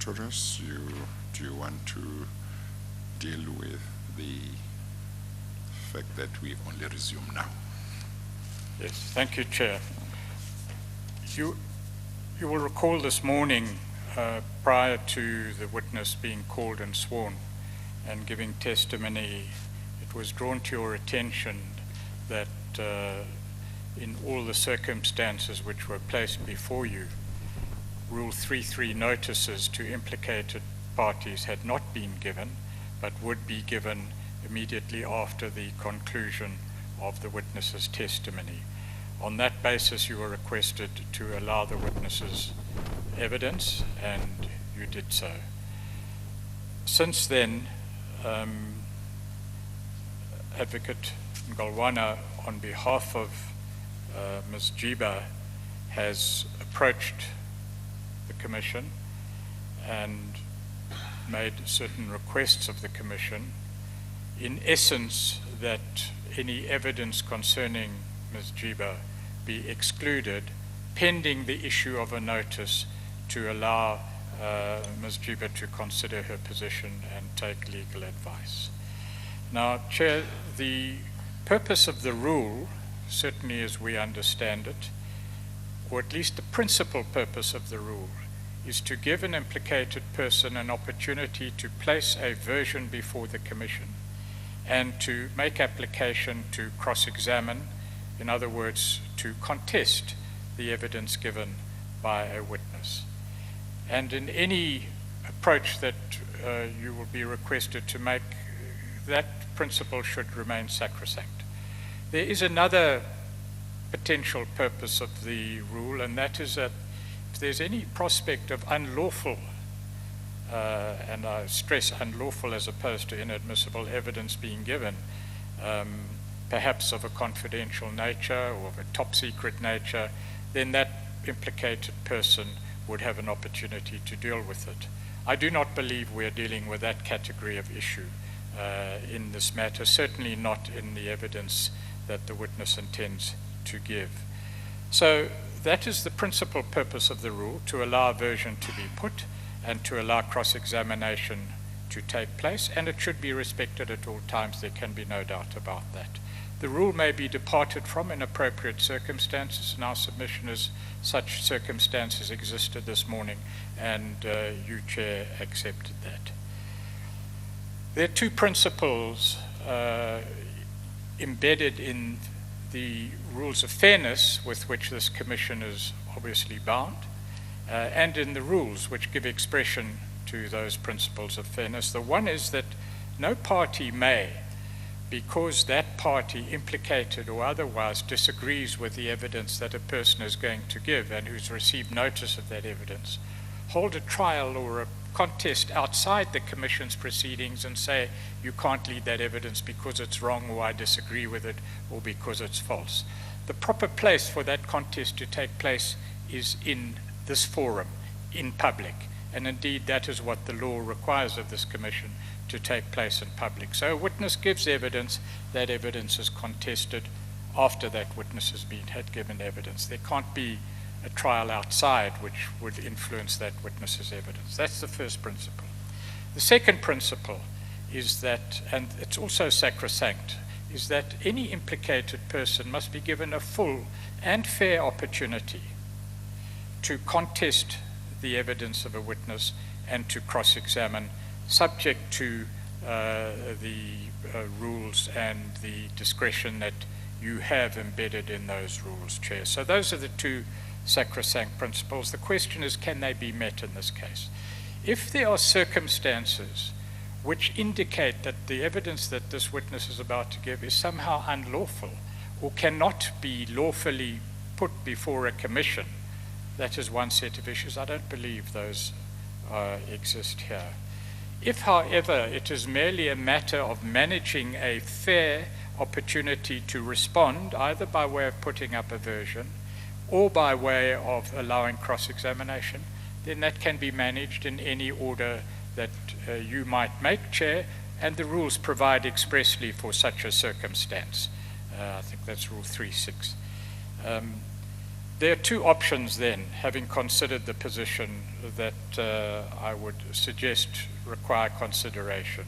Torres, do you want to deal with the fact that we only resume now? Yes, thank you, Chair. You will recall this morning, prior to the witness being called and sworn and giving testimony, it was drawn to your attention that in all the circumstances which were placed before you, Rule 3.3 notices to implicated parties had not been given, but would be given immediately after the conclusion of the witness's testimony. On that basis, you were requested to allow the witness's evidence, and you did so. Since then, Advocate Ngolwana, on behalf of Ms. Jiba, has approached the Commission and made certain requests of the Commission, in essence, that any evidence concerning Ms. Jiba be excluded pending the issue of a notice to allow Ms. Jiba to consider her position and take legal advice. Now, Chair, the purpose of the rule, certainly as we understand it, or at least the principal purpose of the rule, is to give an implicated person an opportunity to place a version before the Commission and to make application to cross-examine, in other words, to contest the evidence given by a witness. And in any approach that you will be requested to make, that principle should remain sacrosanct. There is another potential purpose of the rule, and that is that if there's any prospect of unlawful, and I stress unlawful as opposed to inadmissible evidence being given, perhaps of a confidential nature or of a top secret nature, then that implicated person would have an opportunity to deal with it. I do not believe we are dealing with that category of issue in this matter, certainly not in the evidence that the witness intends to give. So that is the principal purpose of the rule, to allow a version to be put and to allow cross-examination to take place, and it should be respected at all times. There can be no doubt about that. The rule may be departed from in appropriate circumstances, and our submission is such circumstances existed this morning, and you, Chair, accepted that. There are two principles embedded in the rules of fairness with which this Commission is obviously bound, and in the rules which give expression to those principles of fairness. The one is that no party may, because that party, implicated or otherwise, disagrees with the evidence that a person is going to give and who's received notice of that evidence, hold a trial or a contest outside the Commission's proceedings and say, you can't lead that evidence because it's wrong, or I disagree with it, or because it's false. The proper place for that contest to take place is in this forum, in public. And indeed, that is what the law requires of this Commission, to take place in public. So a witness gives evidence, that evidence is contested after that witness had given evidence. There can't be a trial outside which would influence that witness's evidence. That's the first principle. The second principle is that, and it's also sacrosanct, is that any implicated person must be given a full and fair opportunity to contest the evidence of a witness and to cross-examine, subject to the rules and the discretion that you have embedded in those rules, Chair. So those are the two sacrosanct principles. The question is, can they be met in this case? If there are circumstances which indicate that the evidence that this witness is about to give is somehow unlawful or cannot be lawfully put before a commission, that is one set of issues. I don't believe those exist here. If, however, it is merely a matter of managing a fair opportunity to respond, either by way of putting up a version or by way of allowing cross-examination, then that can be managed in any order that you might make, Chair, and the rules provide expressly for such a circumstance. I think that's Rule 3.6. there are two options then, having considered the position that I would suggest require consideration.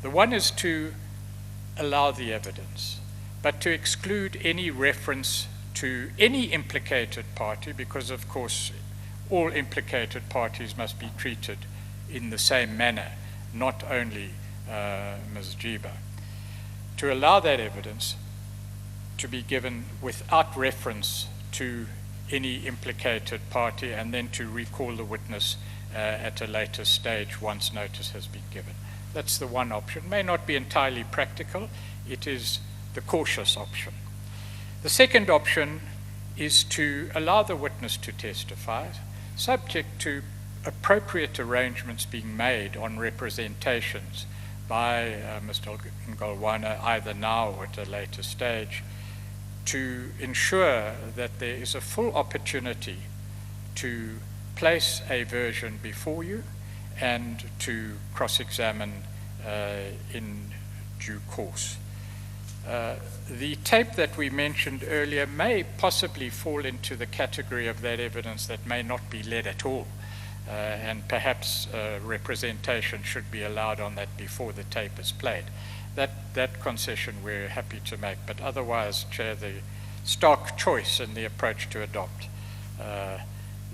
The one is to allow the evidence, but to exclude any reference to any implicated party, because of course all implicated parties must be treated in the same manner, not only Ms. Jiba. To allow that evidence to be given without reference to any implicated party, and then to recall the witness at a later stage once notice has been given. That's the one option. May not be entirely practical. It is the cautious option. The second option is to allow the witness to testify, subject to appropriate arrangements being made on representations by Mr. Ngolwana, either now or at a later stage, to ensure that there is a full opportunity to place a version before you and to cross-examine in due course. The tape that we mentioned earlier may possibly fall into the category of that evidence that may not be led at all, and perhaps representation should be allowed on that before the tape is played. That concession we're happy to make, but otherwise, Chair, the stark choice and the approach to adopt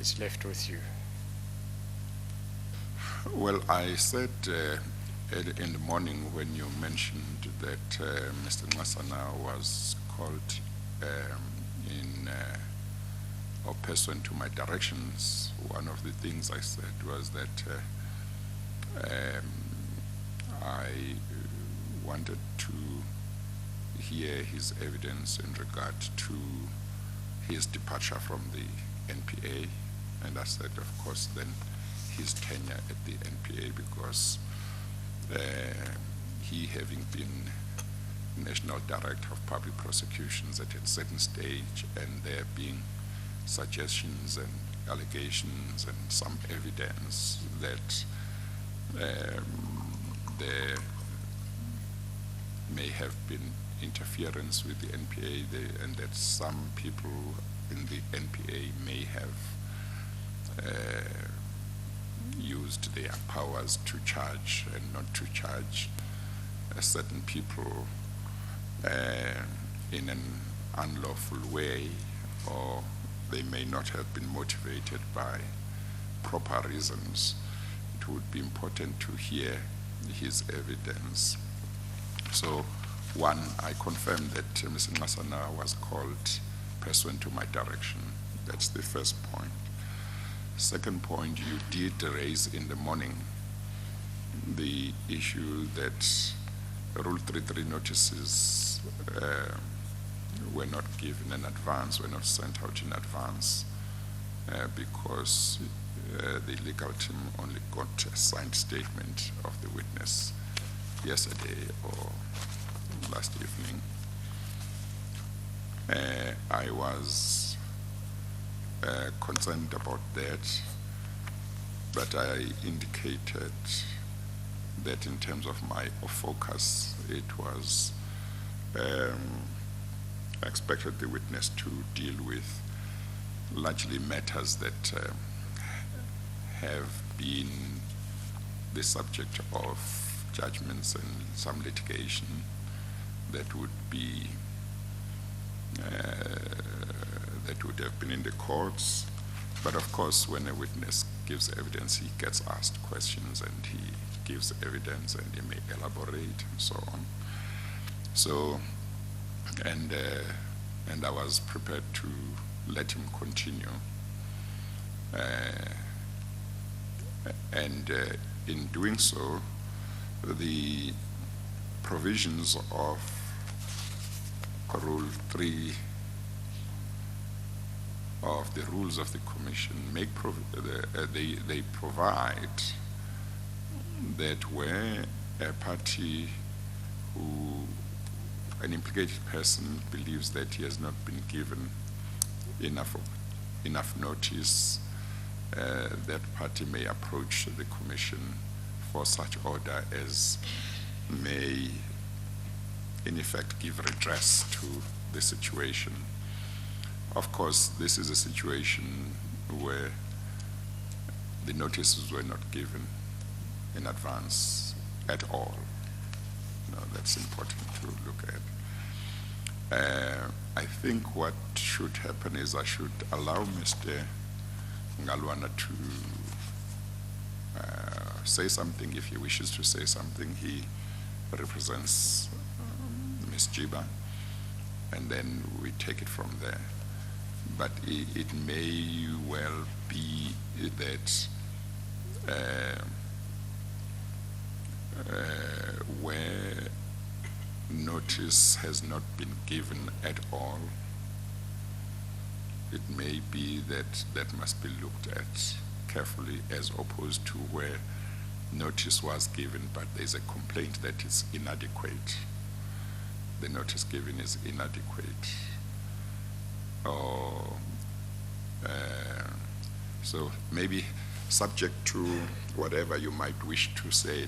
is left with you. Well, I said in the morning when you mentioned that Mr. Ngasana was called or pursuant to my directions, one of the things I said was that I wanted to hear his evidence in regard to his departure from the NPA, and I said, of course, then his tenure at the NPA, because he, having been National Director of Public Prosecutions at a certain stage, and there being suggestions and allegations and some evidence that there may have been interference with the NPA, and that some people in the NPA may have used their powers to charge and not to charge certain people in an unlawful way, or they may not have been motivated by proper reasons. It would be important to hear his evidence. So, one, I confirm that Mr. Ngasana was called pursuant to my direction. That's the first point. Second point, you did raise in the morning the issue that Rule 33 notices were not given in advance, were not sent out in advance, because the legal team only got a signed statement of the witness yesterday or last evening. I was concerned about that, but I indicated that in terms of my focus, it was I expected the witness to deal with largely matters that have been the subject of judgments and some litigation that would be that would have been in the courts. But of course, when a witness gives evidence, he gets asked questions and he gives evidence and he may elaborate and so on. So, and I was prepared to let him continue. And in doing so, the provisions of Rule 3 of the rules of the Commission make they provide that where a party an implicated person believes that he has not been given enough notice, that party may approach the Commission for such order as may in effect give redress to the situation. Of course, this is a situation where the notices were not given in advance at all. That's important to look at. I think what should happen is I should allow Mr. Ngalwana to say something if he wishes to say something. He represents Ms. Jiba, and then we take it from there. But it may well be that where notice has not been given at all, it may be that that must be looked at carefully, as opposed to where notice was given but there's a complaint that it's inadequate. The notice given is inadequate. Or so maybe subject to whatever you might wish to say,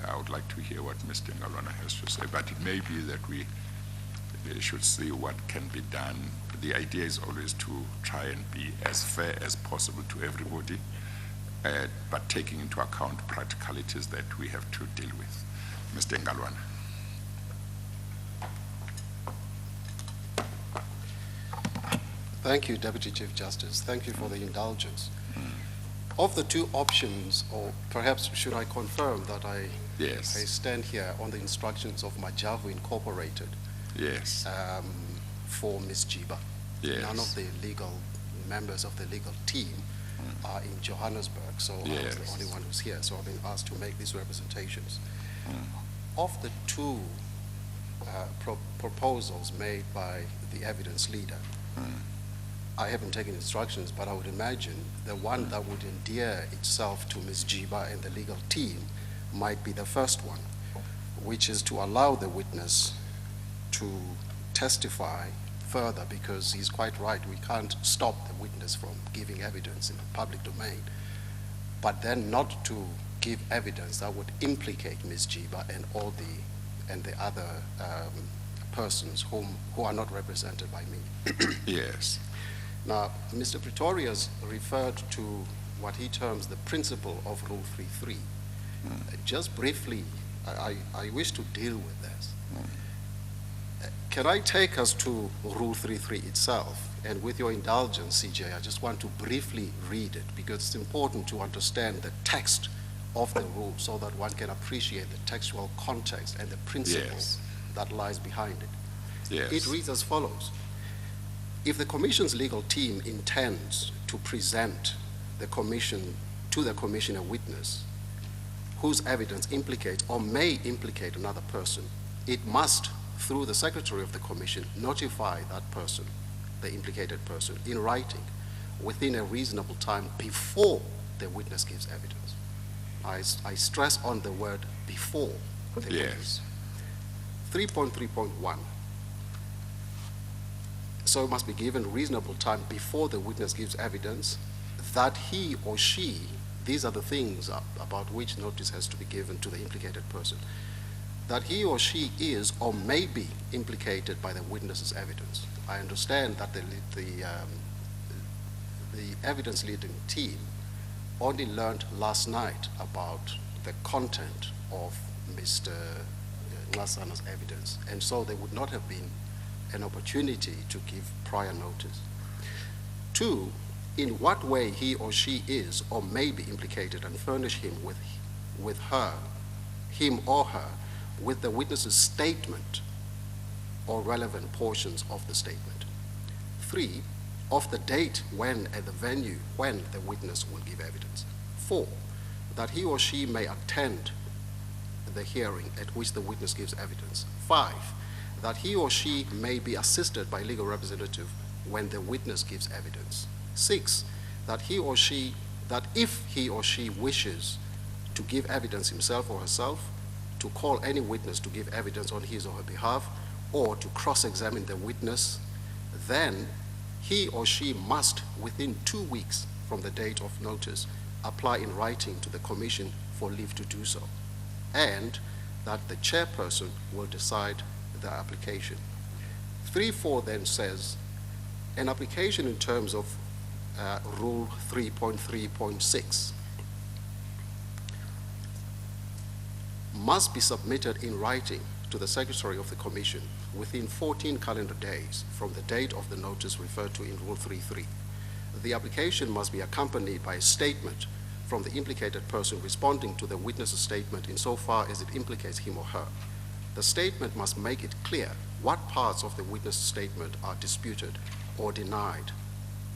I would like to hear what Mr. Ngalwana has to say, but it may be that we should see what can be done. The idea is always to try and be as fair as possible to everybody, but taking into account practicalities that we have to deal with. Mr. Ngalwana. Thank you, Deputy Chief Justice. Thank you for the indulgence. Of the two options, or perhaps should I confirm that I stand here on the instructions of Majavu Incorporated for Ms. Jiba. Yes. None of the legal members of the legal team are in Johannesburg, so I was the only one who's here, so I've been asked to make these representations. Of the two proposals made by the evidence leader, I haven't taken instructions, but I would imagine the one that would endear itself to Ms. Jiba and the legal team might be the first one, which is to allow the witness to testify further, because he's quite right, we can't stop the witness from giving evidence in the public domain, but then not to give evidence that would implicate Ms. Jiba and the other persons who are not represented by me. Yes. Now, Mr. Pretorius referred to what he terms the principle of Rule 3.3. Just briefly, I wish to deal with this. Can I take us to Rule 3.3 itself? And with your indulgence, CJ, I just want to briefly read it, because it's important to understand the text of the rule so that one can appreciate the textual context and the principle that lies behind it. It reads as follows. If the Commission's legal team intends to present to the Commission a witness whose evidence implicates or may implicate another person, it must, through the Secretary of the Commission, notify that person, the implicated person, in writing within a reasonable time before the witness gives evidence. I stress on the word before the witness. 3.3.1. So it must be given reasonable time before the witness gives evidence that he or she, these are the things about which notice has to be given to the implicated person, that he or she is or may be implicated by the witness's evidence. I understand that the evidence leading team only learned last night about the content of Mr. Ngasana's evidence, and so there would not have been an opportunity to give prior notice. 2, in what way he or she is or may be implicated, and furnish him or her, with the witness's statement or relevant portions of the statement. 3, of the date when and the venue when the witness will give evidence. 4, that he or she may attend the hearing at which the witness gives evidence. 5, that he or she may be assisted by legal representative when the witness gives evidence. 6, that if he or she wishes to give evidence himself or herself, to call any witness to give evidence on his or her behalf, or to cross-examine the witness, then he or she must, within 2 weeks from the date of notice, apply in writing to the Commission for leave to do so, and that the chairperson will decide the application. 3.4 then says, an application in terms of Rule 3.3.6 must be submitted in writing to the Secretary of the Commission within 14 calendar days from the date of the notice referred to in Rule 3.3. The application must be accompanied by a statement from the implicated person responding to the witness's statement insofar as it implicates him or her. The statement must make it clear what parts of the witness statement are disputed or denied,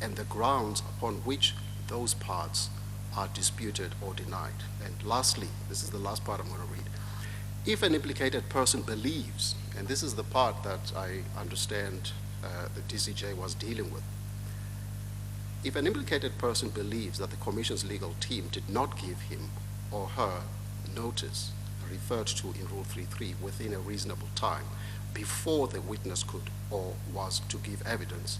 and the grounds upon which those parts are disputed or denied. And lastly, this is the last part I'm going to read. If an implicated person believes, and this is the part that I understand the DCJ was dealing with, if an implicated person believes that the Commission's legal team did not give him or her notice referred to in Rule 3.3 within a reasonable time before the witness could or was to give evidence,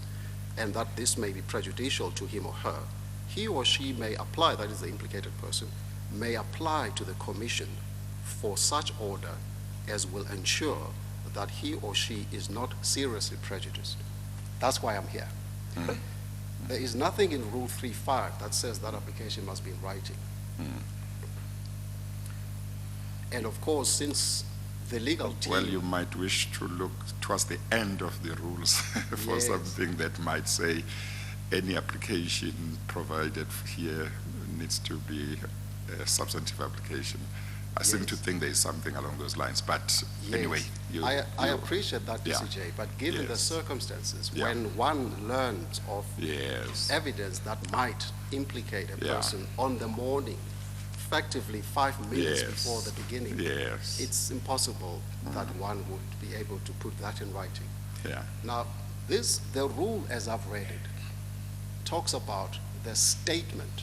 and that this may be prejudicial to him or her, he or she may apply, that is the implicated person, may apply to the Commission for such order as will ensure that he or she is not seriously prejudiced. That's why I'm here. Mm. There is nothing in Rule 3.5 that says that application must be in writing. Mm. And of course, since the legal team... Well, you might wish to look towards the end of the rules for Yes. something that might say any application provided here needs to be a substantive application. I seem to Yes. think there is something along those lines, but Yes. anyway. I appreciate that, Yeah. DCJ, but given the Yes. circumstances, Yeah. when one learns of Yes. evidence that might implicate a Yeah. person on the morning, effectively 5 minutes Yes. before the beginning, Yes. it's impossible that one would be able to put that in writing. Yeah. Now, the rule as I've read it talks about the statement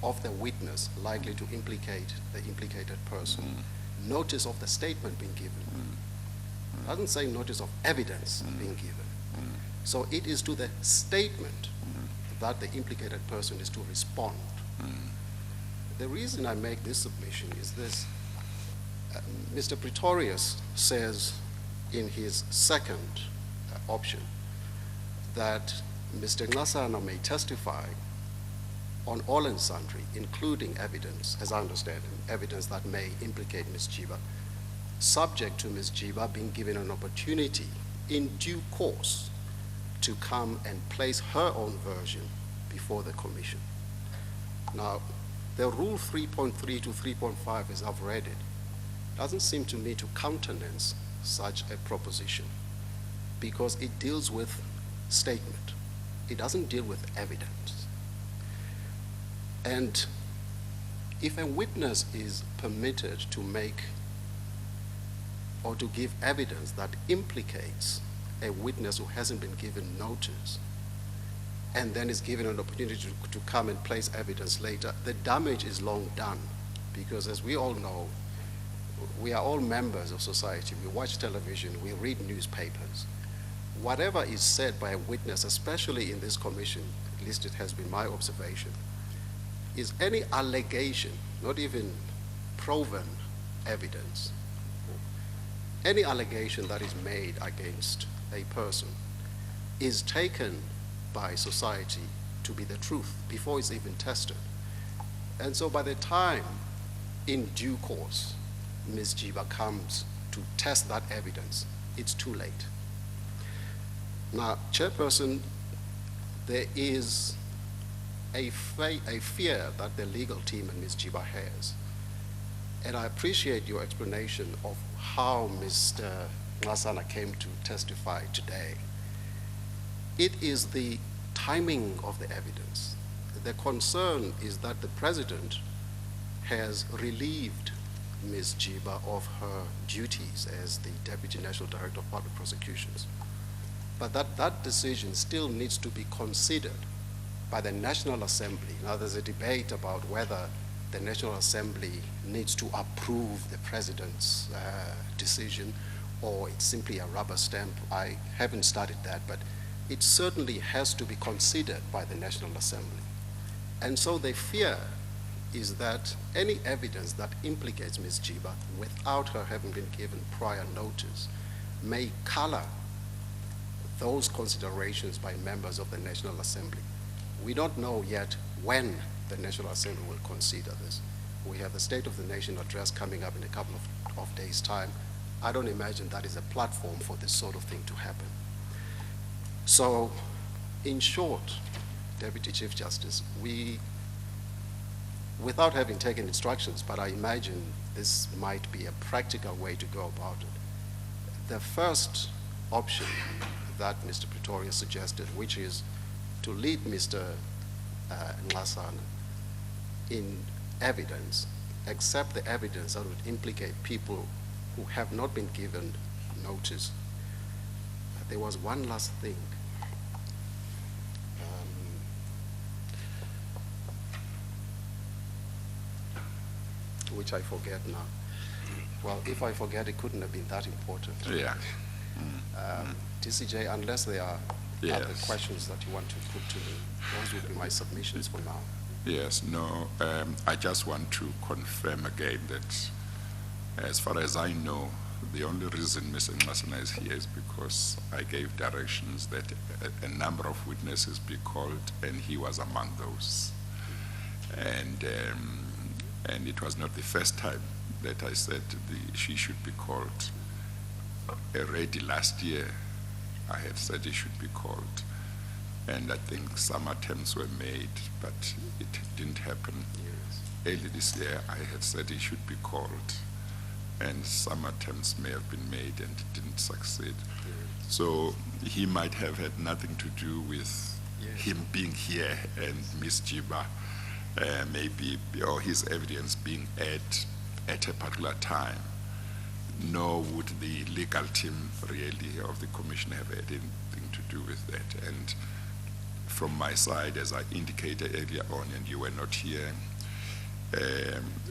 of the witness likely to implicate the implicated person. Notice of the statement being given. It doesn't say notice of evidence being given. So it is to the statement that the implicated person is to respond. The reason I make this submission is this. Mr. Pretorius says in his second option that Mr. Ngasana may testify on all and sundry, including evidence, as I understand it, evidence that may implicate Ms. Jiba, subject to Ms. Jiba being given an opportunity in due course to come and place her own version before the Commission. Now, the Rule 3.3 to 3.5, as I've read it, doesn't seem to me to countenance such a proposition because it deals with statement. It doesn't deal with evidence. And if a witness is permitted to make or to give evidence that implicates a witness who hasn't been given notice and then is given an opportunity to come and place evidence later, the damage is long done because, as we all know, we are all members of society. We watch television, we read newspapers. Whatever is said by a witness, especially in this commission, at least it has been my observation, is any allegation, not even proven evidence, any allegation that is made against a person is taken by society to be the truth before it's even tested. And so by the time, in due course, Ms. Jiba comes to test that evidence, it's too late. Now, Chairperson, there is a fear that the legal team and Ms. Jiba has. And I appreciate your explanation of how Mr. Ngasana came to testify today. It is the timing of the evidence. The concern is that the President has relieved Ms. Jiba of her duties as the Deputy National Director of Public Prosecutions. But that decision still needs to be considered by the National Assembly. Now, there's a debate about whether the National Assembly needs to approve the President's decision or it's simply a rubber stamp. I haven't studied that, but it certainly has to be considered by the National Assembly. And so the fear is that any evidence that implicates Ms. Jiba without her having been given prior notice may color those considerations by members of the National Assembly. We don't know yet when the National Assembly will consider this. We have the State of the Nation address coming up in a couple of days' time. I don't imagine that is a platform for this sort of thing to happen. So, in short, Deputy Chief Justice, without having taken instructions, but I imagine this might be a practical way to go about it. The first option that Mr. Pretoria suggested, which is to lead Mr. Nxasana in evidence, accept the evidence that would implicate people who have not been given notice. There was one last thing. Which I forget now. Well, if I forget, it couldn't have been that important. Yeah. TCJ, unless there are Yes. other questions that you want to put to me, those would be my submissions for now. Yes, no, I just want to confirm again that as far as I know, the only reason Mr. Nxasana is here is because I gave directions that a number of witnesses be called, and he was among those. And it was not the first time that I said she should be called. Already last year, I had said he should be called. And I think some attempts were made, but it didn't happen. Yes. Early this year, I had said he should be called. And some attempts may have been made and it didn't succeed. Yes. So he might have had nothing to do with Yes. him being here and Ms. Jiba maybe, or his evidence being at a particular time. Nor would the legal team really of the commission have had anything to do with that. And from my side, as I indicated earlier on, and you were not here,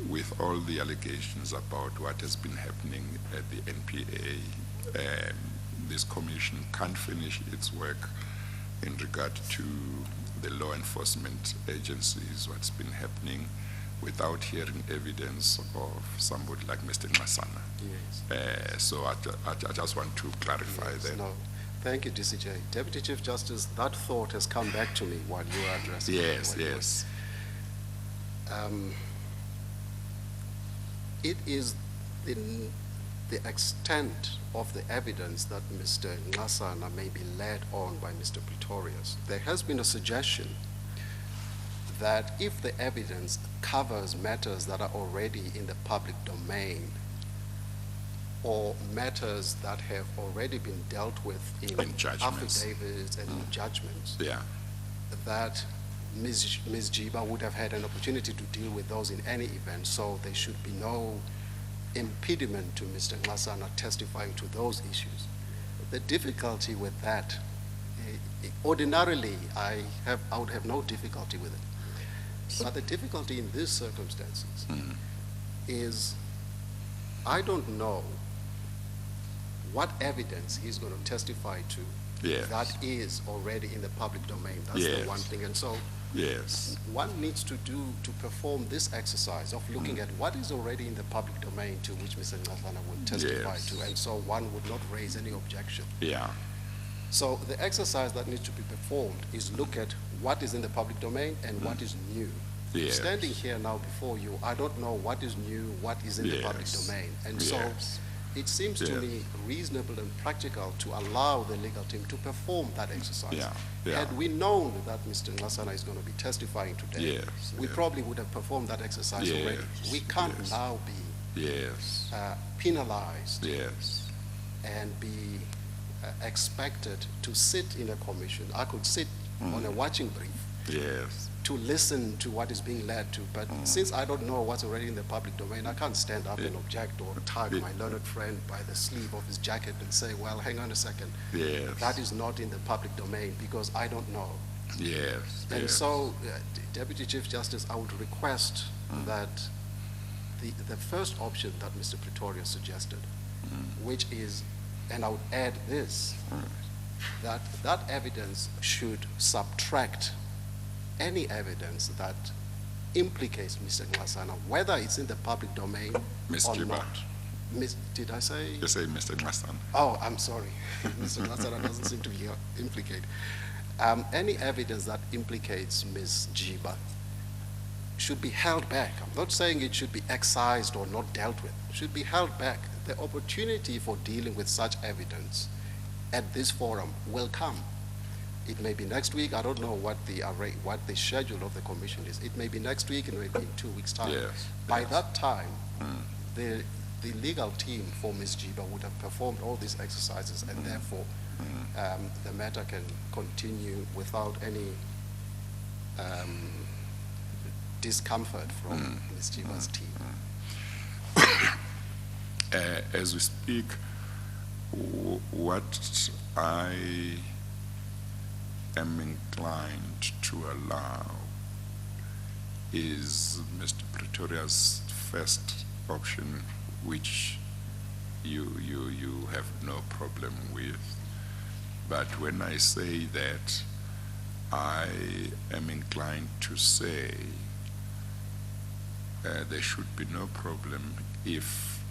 with all the allegations about what has been happening at the NPA, this commission can't finish its work in regard to the law enforcement agencies, what's been happening, without hearing evidence of somebody like Mr. Nxasana. Yes. So I just want to clarify Yes, that. no. Thank you, DCJ. Deputy Chief Justice, that thought has come back to me while you were addressing it. Yes, yes. It is the extent of the evidence that Mr. Nxasana may be led on by Mr. Pretorius. There has been a suggestion that if the evidence covers matters that are already in the public domain, or matters that have already been dealt with in judgments. affidavits and in judgments, Yeah, that Ms. Jiba would have had an opportunity to deal with those in any event, so there should be no impediment to Mr. Nxasana testifying to those issues. The difficulty with that, ordinarily, I would have no difficulty with it. But the difficulty in these circumstances is I don't know what evidence he's going to testify to yes, that is already in the public domain. That's Yes. the one thing. And so yes, one needs to perform this exercise of looking at what is already in the public domain to which Mr. Nxasana would testify Yes. to, and so one would not raise any objection. yeah, So the exercise that needs to be performed is look at what is in the public domain and what is new. yes. Standing here now before you, I don't know what is new, what is in the public Yes. domain. And Yes. so it seems to Yes. me reasonable and practical to allow the legal team to perform that exercise. Yeah, yeah. Had we known that Mr. Nxasana is going to be testifying today, Yes, we yes. probably would have performed that exercise Yes, already. We can't yes. now be Yes, penalized yes, and be expected to sit in a commission. I could sit on a watching brief yes, to listen to what is being led to, but since I don't know what's already in the public domain, I can't stand up and object or tug my learned friend by the sleeve of his jacket and say, well, hang on a second, yes, that is not in the public domain because I don't know. yes, And yes. so, Deputy Chief Justice, I would request that the first option that Mr. Pretoria suggested, which is, and I would add this, that evidence should subtract any evidence that implicates Mr. Nxasana, whether it's in the public domain Ms. or Jiba. not. Did I say? You say Mr. Nxasana. Oh, I'm sorry. Mr. Nxasana doesn't seem to be implicated. Any evidence that implicates Ms. Jiba should be held back. I'm not saying it should be excised or not dealt with. It should be held back. The opportunity for dealing with such evidence at this forum will come. It may be next week. I don't know what the schedule of the commission is. It may be next week, it may be in 2 weeks' time. Yes, By yes. that time, the legal team for Ms. Jiba would have performed all these exercises, and therefore the matter can continue without any discomfort from Ms. Jiba's team. As we speak, what I am inclined to allow is Mr. Pretoria's first option, which you have no problem with. But when I say that, I am inclined to say there should be no problem if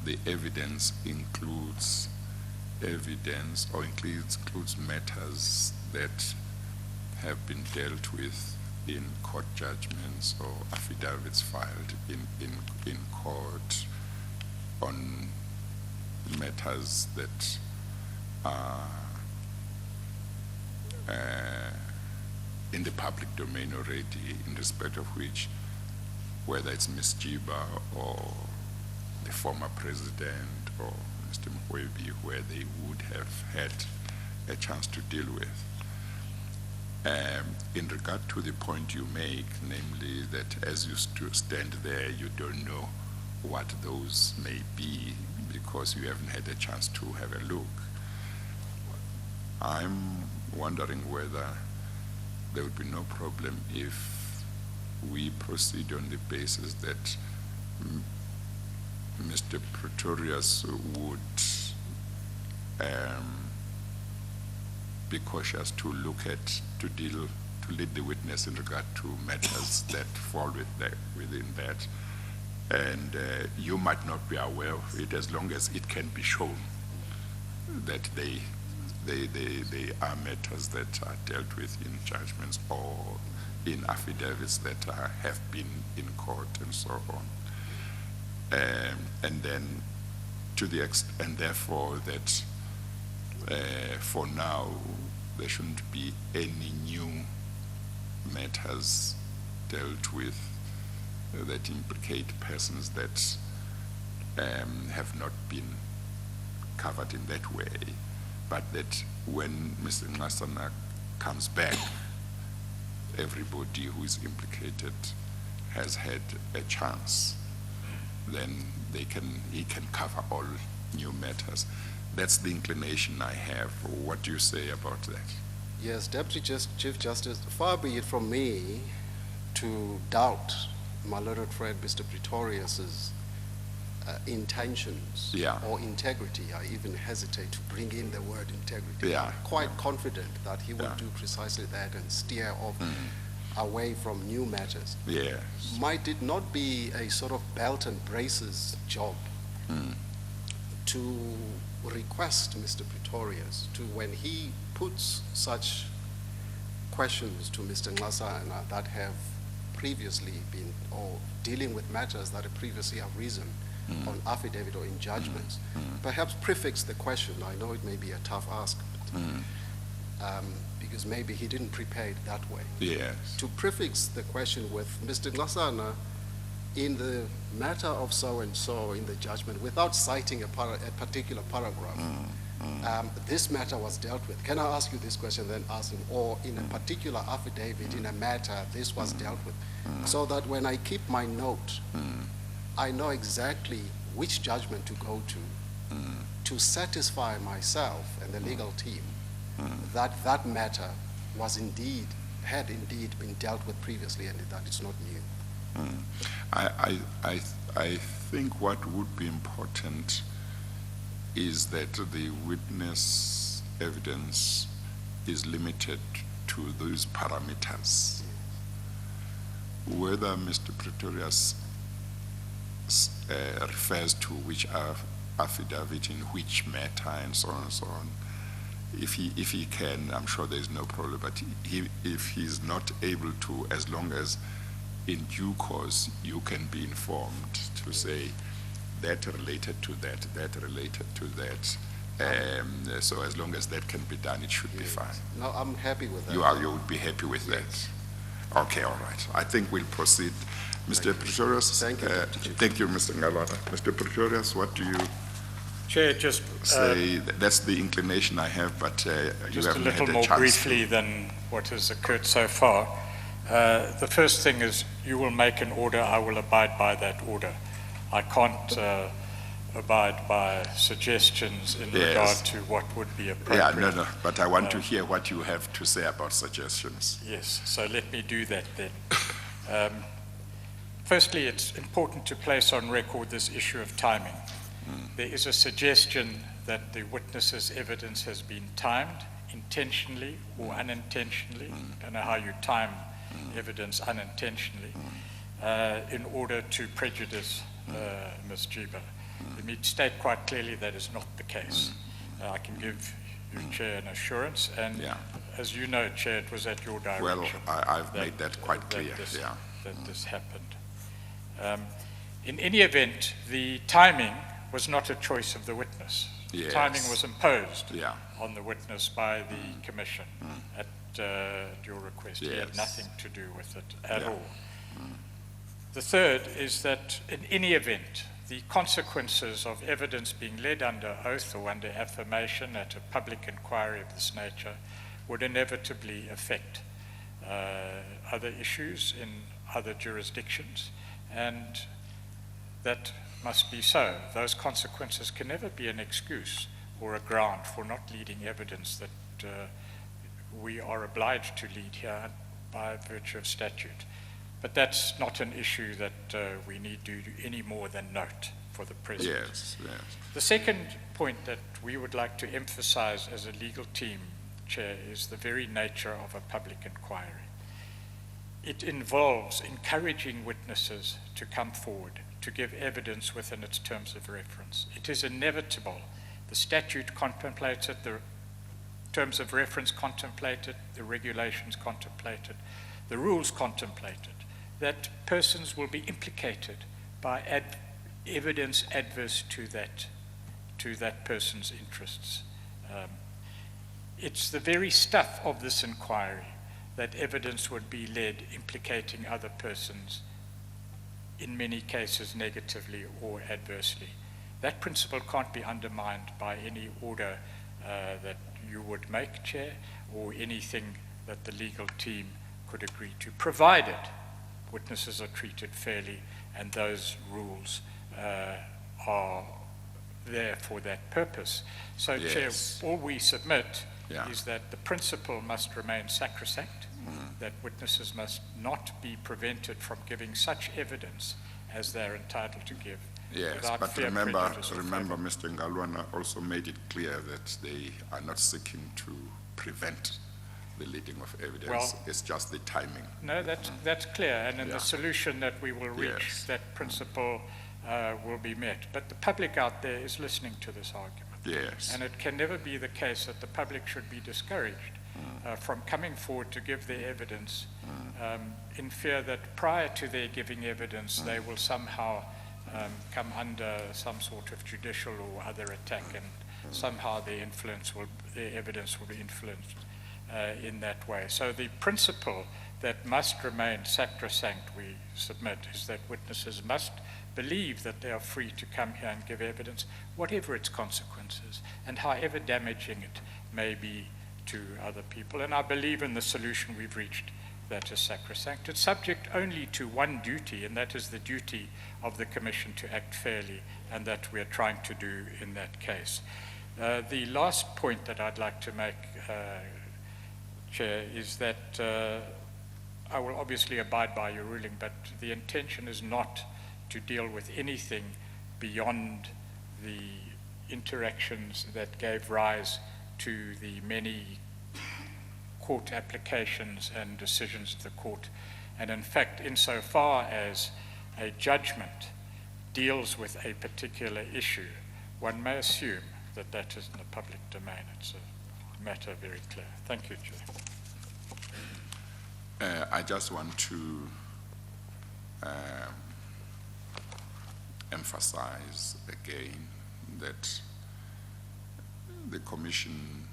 the evidence includes matters that have been dealt with in court judgments or affidavits filed in court on matters that are in the public domain already, in respect of which, whether it's Ms. Jiba or the former president or Mr. Mhwebi, where they would have had a chance to deal with. In regard to the point you make, namely that as you stand there, you don't know what those may be because you haven't had a chance to have a look. I'm wondering whether there would be no problem if we proceed on the basis that Mr. Pretorius would be cautious to lead the witness in regard to matters that fall within that. And you might not be aware of it as long as it can be shown that they are matters that are dealt with in judgments or in affidavits that have been in court and so on. And then and therefore that for now there shouldn't be any new matters dealt with that implicate persons that have not been covered in that way, but that when Mr. Nxasana comes back, everybody who is implicated has had a chance. Then he can cover all new matters. That's the inclination I have. What do you say about that? Yes, Deputy Chief Justice, far be it from me to doubt my learned friend Mr. Pretorius's intentions or integrity. I even hesitate to bring in the word integrity. Yeah. I'm quite confident that he will do precisely that and steer off away from new matters. Yes. Might it not be a sort of belt and braces job to request Mr. Pretorius to, when he puts such questions to Mr. Nxasana that have previously been, or dealing with matters that have previously arisen on affidavit or in judgments, perhaps prefix the question. I know it may be a tough ask, because maybe he didn't prepare it that way. Yes. To prefix the question with Mr. Nxasana, in the matter of so-and-so in the judgment, without citing a particular paragraph, this matter was dealt with. Can I ask you this question, then ask him, or in a particular affidavit, in a matter, this was dealt with, so that when I keep my note, I know exactly which judgment to go to satisfy myself and the legal team that that matter had indeed been dealt with previously and that it's not new. I think what would be important is that the witness evidence is limited to those parameters. Whether Mr. Pretorius refers to which affidavit in which matter and so on and so on. If he can, I'm sure there's no problem, but if he's not able to, as long as in due course you can be informed to say that related to that, that related to that. So as long as that can be done, it should be fine. No, I'm happy with that. You would be happy with that? Okay, all right. I think we'll proceed. Mr. Pretorius? Thank you, Dr. Chief. Thank you, Mr. Ngalwana. Mr. Pretorius, what do you Chair, just say? That's the inclination I have, but you just a haven't little had more chance. briefly than what has occurred so far. The first thing is you will make an order, I will abide by that order. I can't abide by suggestions in Yes. regard to what would be appropriate. Yeah, no, but I want to hear what you have to say about suggestions. Yes, so let me do that then. Firstly, it's important to place on record this issue of timing. There is a suggestion that the witness's evidence has been timed intentionally or unintentionally. I don't know how you time evidence unintentionally in order to prejudice Ms. Jiba. Let me state quite clearly that is not the case. I can give you, Chair, an assurance, and Yeah. as you know, Chair, it was at your direction. Well, I've made that quite clear, yeah. That this happened. In any event, the timing was not a choice of the witness. Yes. Timing was imposed Yeah. on the witness by the Commission at your request. He had Yes. nothing to do with it at Yeah. all. The third is that in any event, the consequences of evidence being led under oath or under affirmation at a public inquiry of this nature would inevitably affect other issues in other jurisdictions, and that must be so. Those consequences can never be an excuse or a ground for not leading evidence that we are obliged to lead here by virtue of statute. But that's not an issue that we need to do any more than note for the present. Yes, yes. The second point that we would like to emphasize as a legal team, Chair, is the very nature of a public inquiry. It involves encouraging witnesses to come forward, to give evidence within its terms of reference. It is inevitable. The statute contemplates it, the terms of reference contemplated, the regulations contemplated, the rules contemplated, that persons will be implicated by evidence adverse to that person's interests. It's the very stuff of this inquiry that evidence would be led implicating other persons, in many cases negatively or adversely. That principle can't be undermined by any order that you would make, Chair, or anything that the legal team could agree to, provided witnesses are treated fairly and those rules are there for that purpose. So, Yes. Chair, all we submit Yeah. is that the principle must remain sacrosanct, that witnesses must not be prevented from giving such evidence as they're entitled to give. Yes, without but fear, remember, prejudice, or remember, favour. Mr. Ngalwana also made it clear that they are not seeking to prevent the leading of evidence. Well- It's just the timing. No, that's clear, and in Yeah. the solution that we will reach, Yes. that principle will be met. But the public out there is listening to this argument. Yes. And it can never be the case that the public should be discouraged from coming forward to give their evidence in fear that prior to their giving evidence, they will somehow come under some sort of judicial or other attack, and somehow their evidence will be influenced in that way. So the principle that must remain sacrosanct, we submit, is that witnesses must believe that they are free to come here and give evidence, whatever its consequences, and however damaging it may be to other people. And I believe in the solution we've reached that is sacrosanct. It's subject only to one duty, and that is the duty of the Commission to act fairly, and that we're trying to do in that case. The last point that I'd like to make, Chair, is that I will obviously abide by your ruling, but the intention is not to deal with anything beyond the interactions that gave rise to the many court applications and decisions of the court. And in fact, insofar as a judgment deals with a particular issue, one may assume that that is in the public domain. It's a matter very clear. Thank you, Chair. I just want to emphasize again that the Commission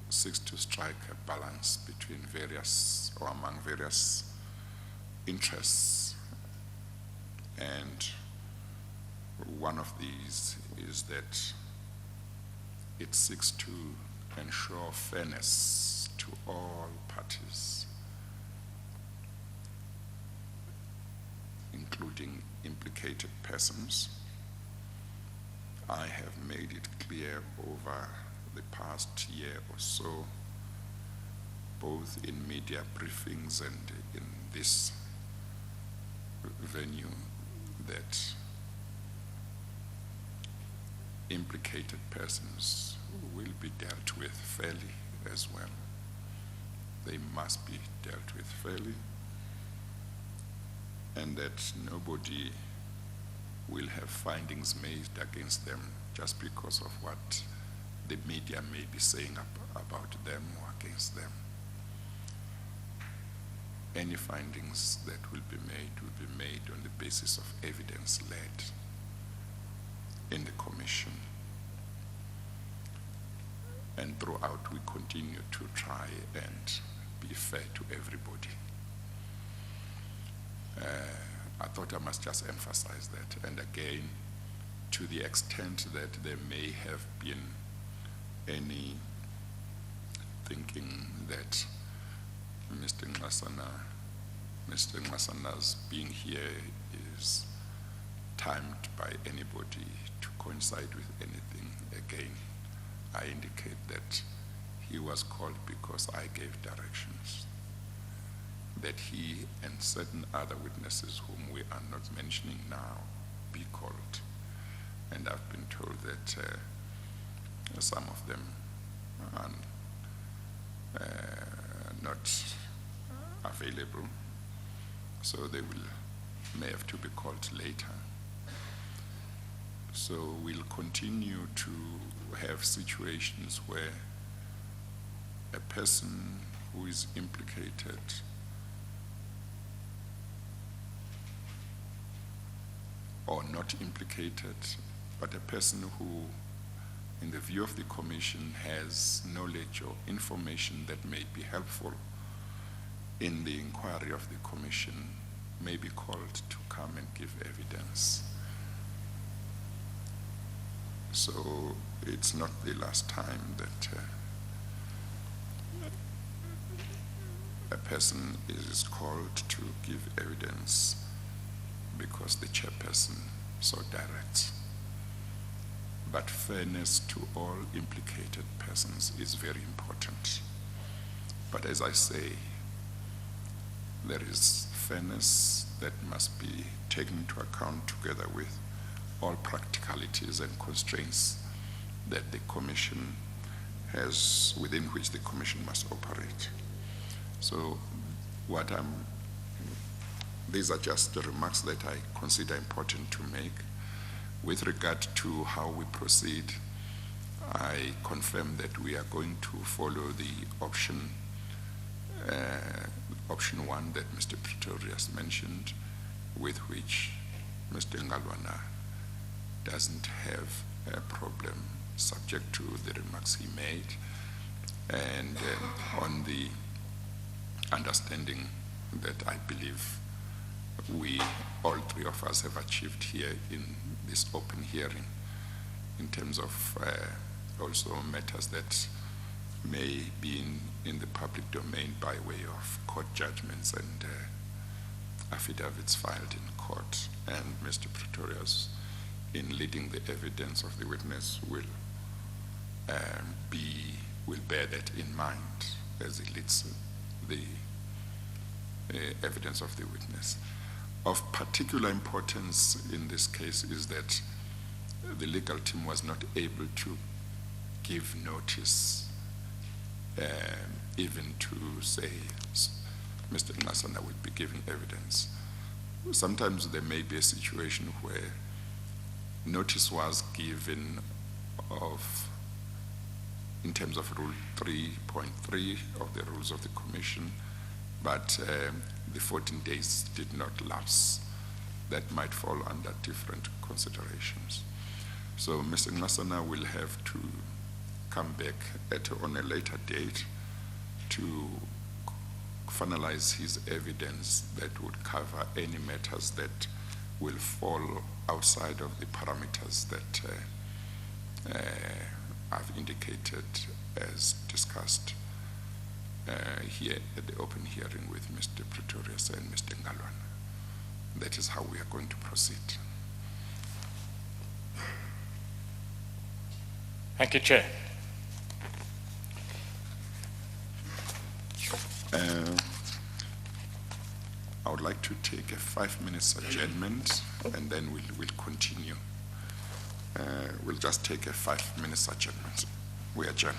seeks to strike a balance between various or among various interests, and one of these is that it seeks to ensure fairness to all parties, including implicated persons. I have made it clear over the past year or so, both in media briefings and in this venue, that implicated persons will be dealt with fairly as well. They must be dealt with fairly, and that nobody will have findings made against them just because of what the media may be saying about them or against them. Any findings that will be made on the basis of evidence led in the Commission. And throughout, we continue to try and be fair to everybody. I thought I must just emphasize that. And again, to the extent that there may have been any thinking that Mr. Ngasana's being here is timed by anybody to coincide with anything, again, I indicate that he was called because I gave directions that he and certain other witnesses whom we are not mentioning now be called. And I've been told that some of them are not available, so they may have to be called later. So we'll continue to have situations where a person who is implicated or not implicated, but a person who, in the view of the Commission, has knowledge or information that may be helpful in the inquiry of the Commission, may be called to come and give evidence. So it's not the last time that a person is called to give evidence because the chairperson so directs. But fairness to all implicated persons is very important. But as I say, there is fairness that must be taken into account together with all practicalities and constraints that the Commission has, within which the Commission must operate. So these are just the remarks that I consider important to make. With regard to how we proceed, I confirm that we are going to follow the option one that Mr. Pretorius mentioned, with which Mr. Ngalwana doesn't have a problem, subject to the remarks he made, and on the understanding that I believe we, all three of us, have achieved here in this open hearing, in terms of also matters that may be in the public domain by way of court judgments and affidavits filed in court. And Mr. Pretorius, in leading the evidence of the witness, will bear that in mind as he leads the evidence of the witness. Of particular importance in this case is that the legal team was not able to give notice, even to say Mr. Ngasana will be giving evidence sometimes there may be a situation where notice was given of, in terms of Rule 3.3 of the Rules of the Commission, but the 14 days did not lapse. That might fall under different considerations. So Mr. Ngasana will have to come back on a later date to finalize his evidence that would cover any matters that will fall outside of the parameters that I've indicated as discussed here at the open hearing with Mr. Pretorius and Mr. Ngalwana. That is how we are going to proceed. Thank you, Chair. I would like to take a 5 minutes adjournment and then we'll continue. We'll just take a 5 minutes adjournment. We adjourn.